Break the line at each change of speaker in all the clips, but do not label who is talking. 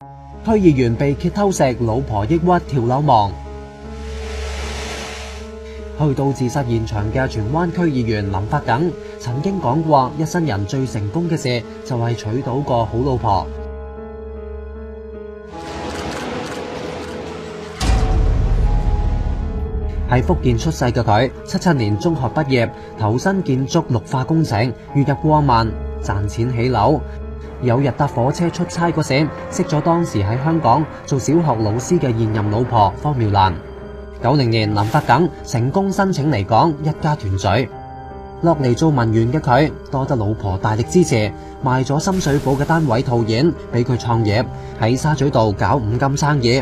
區議員被揭偷食，老婆抑鬱跳樓亡。去到自殺現場嘅荃灣區議員林發耿曾經講過，一生人最成功嘅事就係娶到個好老婆。喺福建出世嘅佢，77年中學畢業，投身建築綠化工程，月入過萬，賺錢起樓。有日搭火車出差嗰時，識咗當時喺香港做小學老師嘅現任老婆方妙蘭。90年，林發耿成功申請離港，一家團聚。落嚟做文員嘅佢，多得老婆大力支持，賣咗深水埗嘅單位套現，俾佢創業，喺沙咀道搞五金生意。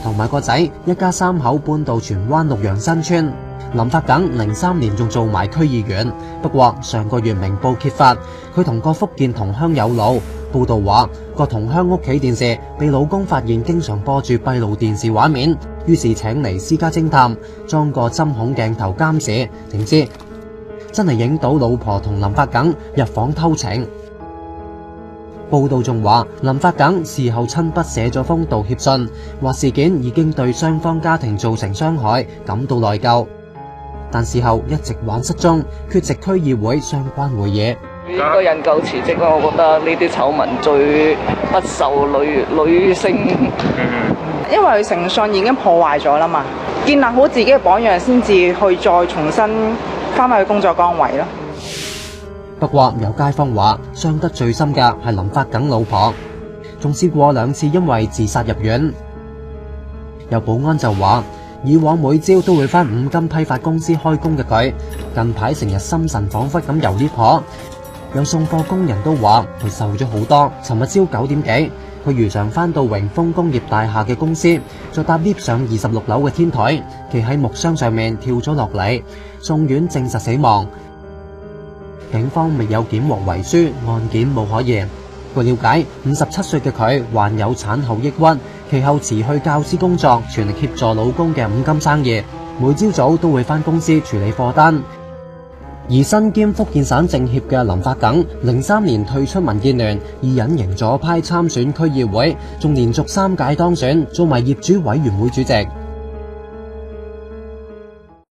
同埋個仔，一家3口搬到荃灣綠楊新村。林發耿03年仲做埋區議員，不過上個月明報揭發，佢同個福建同鄉有路。報道話，個同鄉屋企電視被老公發現經常播住閉路電視畫面，於是請嚟私家偵探裝個針孔鏡頭監視，點知真係影到老婆同林發耿入房偷情。報道仲話，林發耿事後親筆寫咗封道歉信，話事件已經對雙方家庭造成傷害，感到內疚。但事後一直玩失蹤，缺席區議會相關會議。
應該引咎辭職咯，我覺得呢啲醜聞最不受女性，
因為佢誠信已經破壞咗啦嘛，建立好自己嘅榜樣先至去再重新翻返去工作崗位咯。
不過有街坊話，傷得最深嘅係林發耿老婆，仲試過2次因為自殺入院。有保安就話，以往每朝都會返五金批發公司開工嘅佢，近排成日心神恍惚咁遊呢婆。有送貨工人都話佢瘦咗好多。尋日朝9點幾，佢如常返到榮豐工業大廈嘅公司，再搭 lift 上26樓嘅天台，企喺木箱上面跳咗落嚟，送院證實死亡。警方未有檢獲遺書，案件冇可疑。據了解，57歲嘅佢患有產後抑鬱，其後辭去教師工作，全力協助老公嘅五金生意，每朝早都會返公司處理貨單。而身兼福建省政協嘅林發耿，03年退出民建聯，以隱形左派參選區議會，仲連續3屆當選，做埋業主委員會主席。